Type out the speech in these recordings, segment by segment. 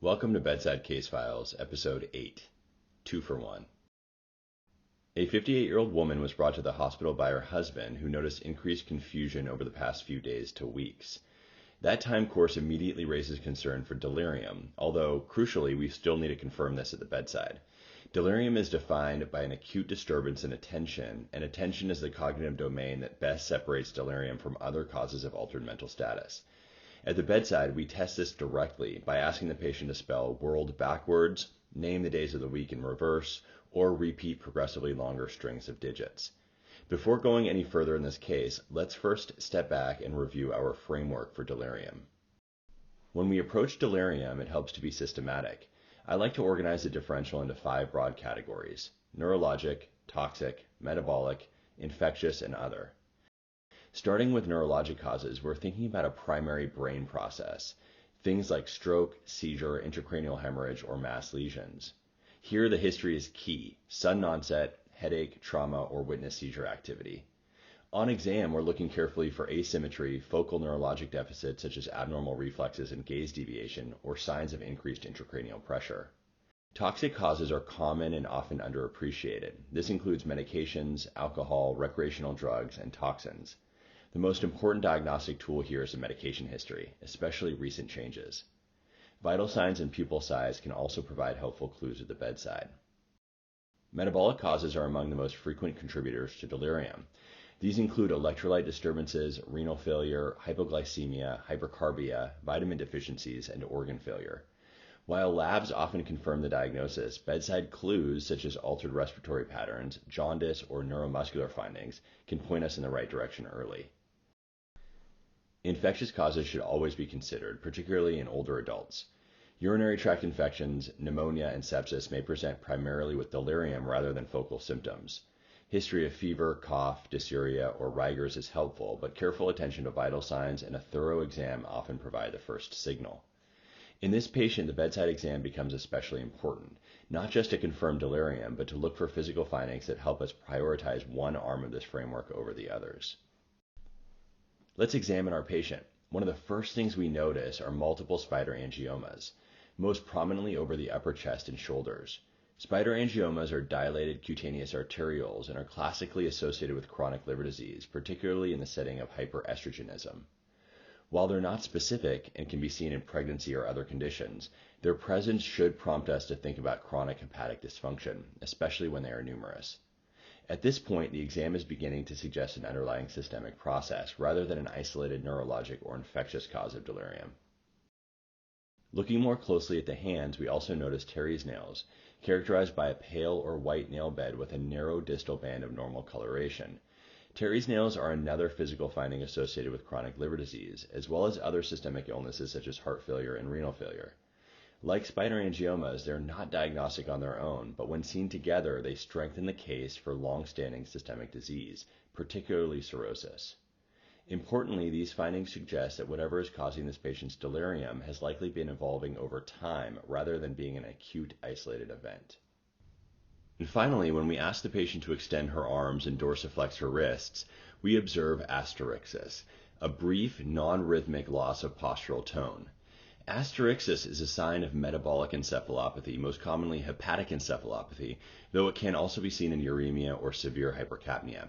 Welcome to Bedside Case Files, Episode 8, 2 for 1. A 58-year-old woman was brought to the hospital by her husband, who noticed increased confusion over the past few days to weeks. That time course immediately raises concern for delirium, although, crucially, we still need to confirm this at the bedside. Delirium is defined by an acute disturbance in attention, and attention is the cognitive domain that best separates delirium from other causes of altered mental status. At the bedside, we test this directly by asking the patient to spell world backwards, name the days of the week in reverse, or repeat progressively longer strings of digits. Before going any further in this case, let's first step back and review our framework for delirium. When we approach delirium, it helps to be systematic. I like to organize the differential into 5 broad categories: neurologic, toxic, metabolic, infectious, and other. Starting with neurologic causes, we're thinking about a primary brain process, things like stroke, seizure, intracranial hemorrhage, or mass lesions. Here the history is key: sudden onset, headache, trauma, or witness seizure activity. On exam, we're looking carefully for asymmetry, focal neurologic deficits such as abnormal reflexes and gaze deviation, or signs of increased intracranial pressure. Toxic causes are common and often underappreciated. This includes medications, alcohol, recreational drugs, and toxins. The most important diagnostic tool here is the medication history, especially recent changes. Vital signs and pupil size can also provide helpful clues at the bedside. Metabolic causes are among the most frequent contributors to delirium. These include electrolyte disturbances, renal failure, hypoglycemia, hypercarbia, vitamin deficiencies, and organ failure. While labs often confirm the diagnosis, bedside clues such as altered respiratory patterns, jaundice, or neuromuscular findings can point us in the right direction early. Infectious causes should always be considered, particularly in older adults. Urinary tract infections, pneumonia, and sepsis may present primarily with delirium rather than focal symptoms. History of fever, cough, dysuria, or rigors is helpful, but careful attention to vital signs and a thorough exam often provide the first signal. In this patient, the bedside exam becomes especially important, not just to confirm delirium, but to look for physical findings that help us prioritize one arm of this framework over the others. Let's examine our patient. One of the first things we notice are multiple spider angiomas, most prominently over the upper chest and shoulders. Spider angiomas are dilated cutaneous arterioles and are classically associated with chronic liver disease, particularly in the setting of hyperestrogenism. While they're not specific and can be seen in pregnancy or other conditions, their presence should prompt us to think about chronic hepatic dysfunction, especially when they are numerous. At this point, the exam is beginning to suggest an underlying systemic process rather than an isolated neurologic or infectious cause of delirium. Looking more closely at the hands, we also notice Terry's nails, characterized by a pale or white nail bed with a narrow distal band of normal coloration. Terry's nails are another physical finding associated with chronic liver disease, as well as other systemic illnesses such as heart failure and renal failure. Like spider angiomas, they're not diagnostic on their own, but when seen together, they strengthen the case for long-standing systemic disease, particularly cirrhosis. Importantly, these findings suggest that whatever is causing this patient's delirium has likely been evolving over time rather than being an acute, isolated event. And finally, when we ask the patient to extend her arms and dorsiflex her wrists, we observe asterixis, a brief, non-rhythmic loss of postural tone. Asterixis is a sign of metabolic encephalopathy, most commonly hepatic encephalopathy, though it can also be seen in uremia or severe hypercapnia.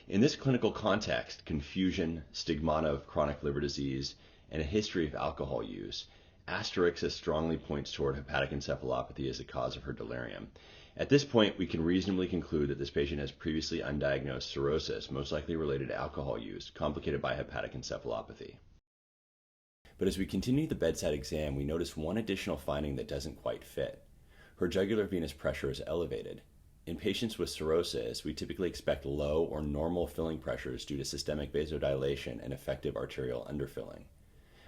In this clinical context, confusion, stigmata of chronic liver disease, and a history of alcohol use, asterixis strongly points toward hepatic encephalopathy as the cause of her delirium. At this point, we can reasonably conclude that this patient has previously undiagnosed cirrhosis, most likely related to alcohol use, complicated by hepatic encephalopathy. But as we continue the bedside exam, we notice one additional finding that doesn't quite fit. Her jugular venous pressure is elevated. In patients with cirrhosis, we typically expect low or normal filling pressures due to systemic vasodilation and effective arterial underfilling.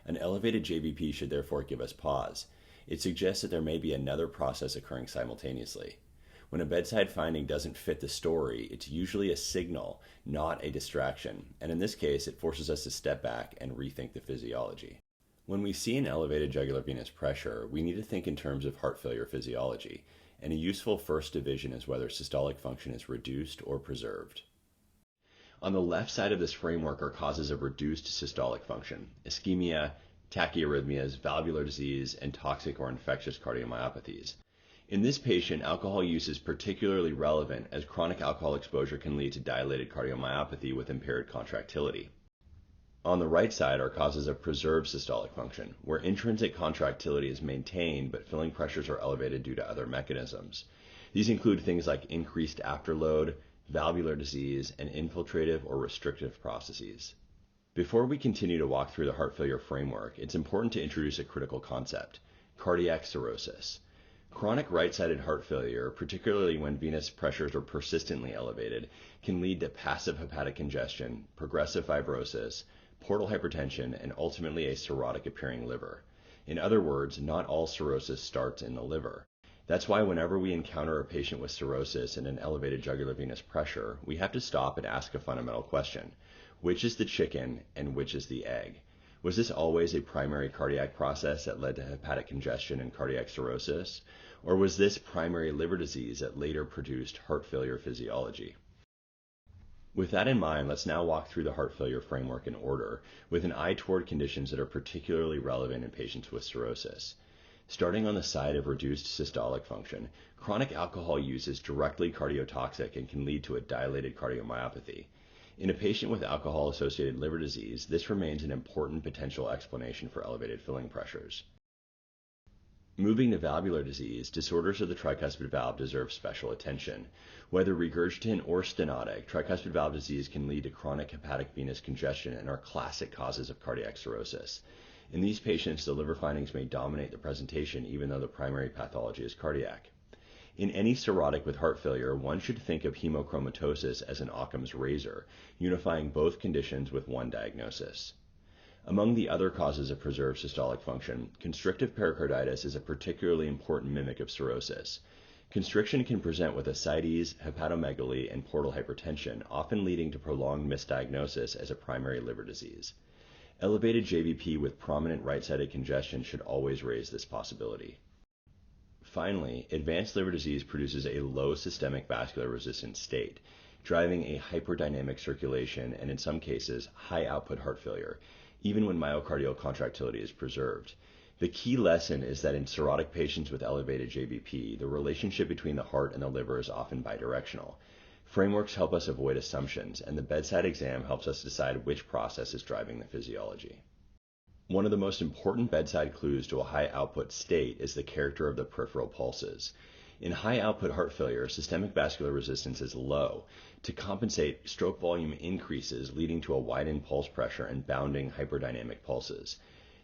An elevated JVP should therefore give us pause. It suggests that there may be another process occurring simultaneously. When a bedside finding doesn't fit the story, it's usually a signal, not a distraction, and in this case, it forces us to step back and rethink the physiology. When we see an elevated jugular venous pressure, we need to think in terms of heart failure physiology, and a useful first division is whether systolic function is reduced or preserved. On the left side of this framework are causes of reduced systolic function: ischemia, tachyarrhythmias, valvular disease, and toxic or infectious cardiomyopathies. In this patient, alcohol use is particularly relevant as chronic alcohol exposure can lead to dilated cardiomyopathy with impaired contractility. On the right side are causes of preserved systolic function, where intrinsic contractility is maintained but filling pressures are elevated due to other mechanisms. These include things like increased afterload, valvular disease, and infiltrative or restrictive processes. Before we continue to walk through the heart failure framework, it's important to introduce a critical concept: cardiac cirrhosis. Chronic right-sided heart failure, particularly when venous pressures are persistently elevated, can lead to passive hepatic congestion, progressive fibrosis, portal hypertension, and ultimately a cirrhotic appearing liver. In other words, not all cirrhosis starts in the liver. That's why whenever we encounter a patient with cirrhosis and an elevated jugular venous pressure, we have to stop and ask a fundamental question: which is the chicken and which is the egg? Was this always a primary cardiac process that led to hepatic congestion and cardiac cirrhosis? Or was this primary liver disease that later produced heart failure physiology? With that in mind, let's now walk through the heart failure framework in order, with an eye toward conditions that are particularly relevant in patients with cirrhosis. Starting on the side of reduced systolic function, chronic alcohol use is directly cardiotoxic and can lead to a dilated cardiomyopathy. In a patient with alcohol-associated liver disease, this remains an important potential explanation for elevated filling pressures. Moving to valvular disease, disorders of the tricuspid valve deserve special attention. Whether regurgitant or stenotic, tricuspid valve disease can lead to chronic hepatic venous congestion and are classic causes of cardiac cirrhosis. In these patients, the liver findings may dominate the presentation even though the primary pathology is cardiac. In any cirrhotic with heart failure, one should think of hemochromatosis as an Occam's razor, unifying both conditions with one diagnosis. Among the other causes of preserved systolic function, constrictive pericarditis is a particularly important mimic of cirrhosis. Constriction can present with ascites, hepatomegaly, and portal hypertension, often leading to prolonged misdiagnosis as a primary liver disease. Elevated JVP with prominent right-sided congestion should always raise this possibility. Finally, advanced liver disease produces a low systemic vascular resistance state, driving a hyperdynamic circulation and, in some cases, high output heart failure, even when myocardial contractility is preserved. The key lesson is that in cirrhotic patients with elevated JVP, the relationship between the heart and the liver is often bidirectional. Frameworks help us avoid assumptions, and the bedside exam helps us decide which process is driving the physiology. One of the most important bedside clues to a high output state is the character of the peripheral pulses. In high output heart failure, systemic vascular resistance is low. To compensate, stroke volume increases, leading to a widened pulse pressure and bounding hyperdynamic pulses.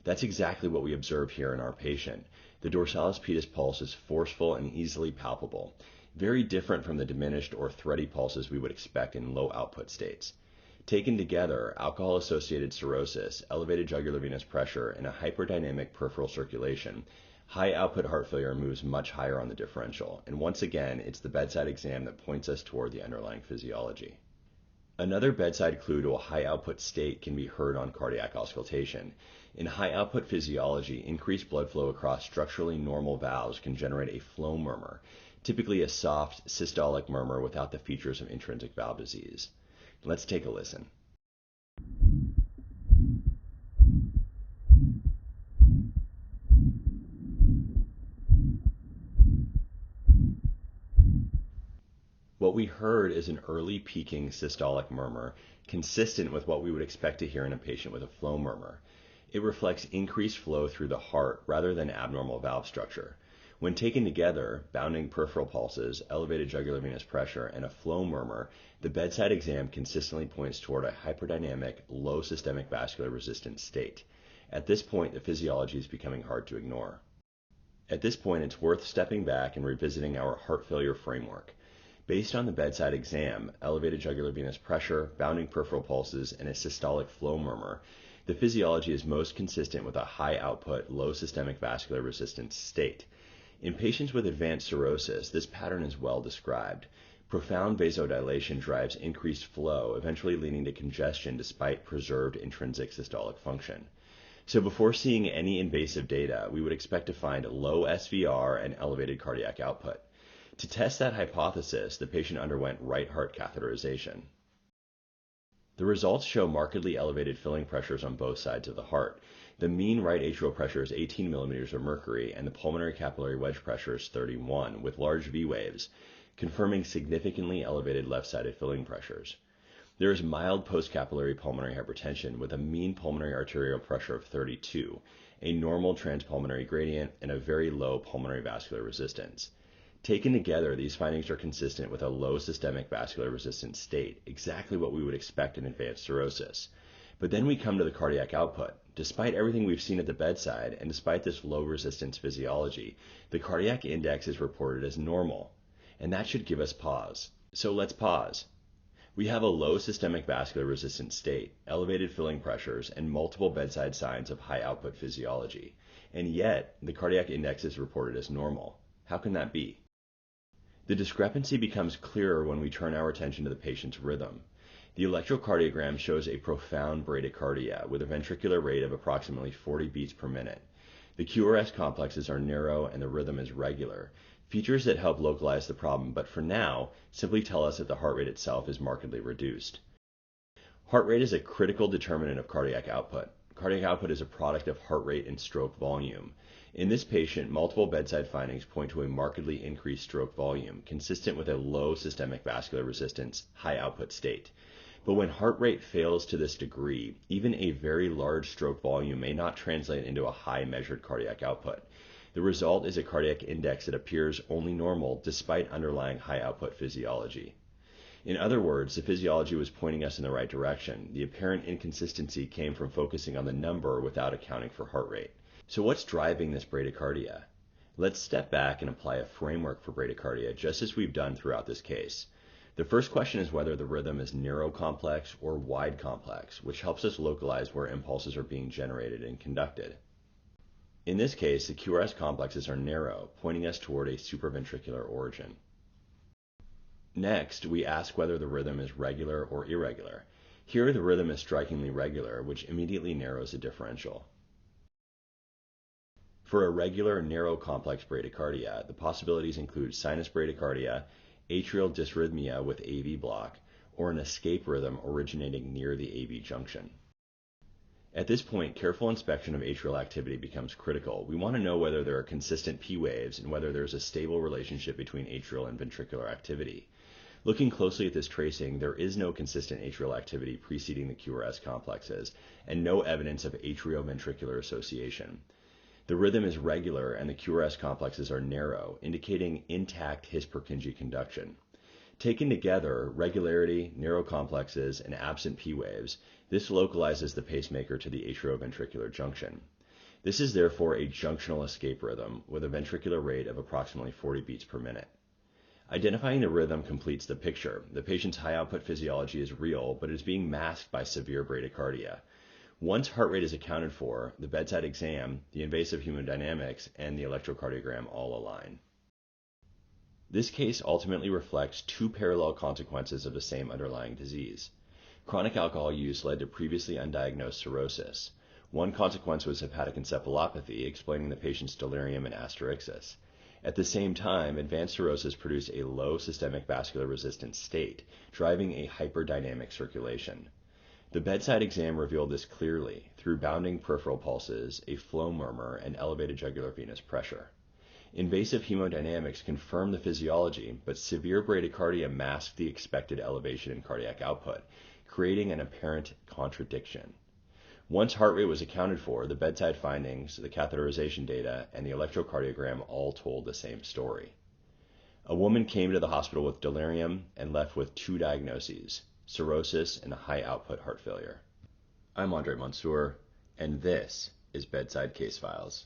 That's exactly what we observe here in our patient. The dorsalis pedis pulse is forceful and easily palpable, very different from the diminished or thready pulses we would expect in low output states. Taken together, alcohol-associated cirrhosis, elevated jugular venous pressure, and a hyperdynamic peripheral circulation, high output heart failure moves much higher on the differential, and once again, it's the bedside exam that points us toward the underlying physiology. Another bedside clue to a high output state can be heard on cardiac auscultation. In high output physiology, increased blood flow across structurally normal valves can generate a flow murmur, typically a soft systolic murmur without the features of intrinsic valve disease. Let's take a listen. What we heard is an early peaking systolic murmur, consistent with what we would expect to hear in a patient with a flow murmur. It reflects increased flow through the heart rather than abnormal valve structure. When taken together, bounding peripheral pulses, elevated jugular venous pressure, and a flow murmur, the bedside exam consistently points toward a hyperdynamic, low systemic vascular resistance state. At this point, the physiology is becoming hard to ignore. At this point, it's worth stepping back and revisiting our heart failure framework. Based on the bedside exam, elevated jugular venous pressure, bounding peripheral pulses, and a systolic flow murmur, the physiology is most consistent with a high output, low systemic vascular resistance state. In patients with advanced cirrhosis, this pattern is well described. Profound vasodilation drives increased flow, eventually leading to congestion despite preserved intrinsic systolic function. So before seeing any invasive data, we would expect to find low SVR and elevated cardiac output. To test that hypothesis, the patient underwent right heart catheterization. The results show markedly elevated filling pressures on both sides of the heart. The mean right atrial pressure is 18 millimeters of mercury, and the pulmonary capillary wedge pressure is 31, with large V waves, confirming significantly elevated left-sided filling pressures. There is mild postcapillary pulmonary hypertension with a mean pulmonary arterial pressure of 32, a normal transpulmonary gradient, and a very low pulmonary vascular resistance. Taken together, these findings are consistent with a low systemic vascular resistance state, exactly what we would expect in advanced cirrhosis. But then we come to the cardiac output. Despite everything we've seen at the bedside, and despite this low resistance physiology, the cardiac index is reported as normal, and that should give us pause. So let's pause. We have a low systemic vascular resistance state, elevated filling pressures, and multiple bedside signs of high output physiology. And yet, the cardiac index is reported as normal. How can that be? The discrepancy becomes clearer when we turn our attention to the patient's rhythm. The electrocardiogram shows a profound bradycardia with a ventricular rate of approximately 40 beats per minute. The QRS complexes are narrow and the rhythm is regular, features that help localize the problem, but for now, simply tell us that the heart rate itself is markedly reduced. Heart rate is a critical determinant of cardiac output. Cardiac output is a product of heart rate and stroke volume. In this patient, multiple bedside findings point to a markedly increased stroke volume, consistent with a low systemic vascular resistance, high output state. But when heart rate fails to this degree, even a very large stroke volume may not translate into a high measured cardiac output. The result is a cardiac index that appears only normal despite underlying high output physiology. In other words, the physiology was pointing us in the right direction. The apparent inconsistency came from focusing on the number without accounting for heart rate. So what's driving this bradycardia? Let's step back and apply a framework for bradycardia, just as we've done throughout this case. The first question is whether the rhythm is narrow complex or wide complex, which helps us localize where impulses are being generated and conducted. In this case, the QRS complexes are narrow, pointing us toward a supraventricular origin. Next, we ask whether the rhythm is regular or irregular. Here, the rhythm is strikingly regular, which immediately narrows the differential. For a regular, narrow complex bradycardia, the possibilities include sinus bradycardia, atrial dysrhythmia with AV block, or an escape rhythm originating near the AV junction. At this point, careful inspection of atrial activity becomes critical. We want to know whether there are consistent P waves and whether there is a stable relationship between atrial and ventricular activity. Looking closely at this tracing, there is no consistent atrial activity preceding the QRS complexes, and no evidence of atrioventricular association. The rhythm is regular and the QRS complexes are narrow, indicating intact His-Purkinje conduction. Taken together, regularity, narrow complexes, and absent P waves, this localizes the pacemaker to the atrioventricular junction. This is therefore a junctional escape rhythm with a ventricular rate of approximately 40 beats per minute. Identifying the rhythm completes the picture. The patient's high output physiology is real, but is being masked by severe bradycardia. Once heart rate is accounted for, the bedside exam, the invasive hemodynamics, and the electrocardiogram all align. This case ultimately reflects two parallel consequences of the same underlying disease. Chronic alcohol use led to previously undiagnosed cirrhosis. One consequence was hepatic encephalopathy, explaining the patient's delirium and asterixis. At the same time, advanced cirrhosis produced a low systemic vascular resistance state, driving a hyperdynamic circulation. The bedside exam revealed this clearly through bounding peripheral pulses, a flow murmur, and elevated jugular venous pressure. Invasive hemodynamics confirmed the physiology, but severe bradycardia masked the expected elevation in cardiac output, creating an apparent contradiction. Once heart rate was accounted for, the bedside findings, the catheterization data, and the electrocardiogram all told the same story. A woman came to the hospital with delirium and left with two diagnoses: cirrhosis and high output heart failure. I'm Andre Mansour, and this is Bedside Case Files.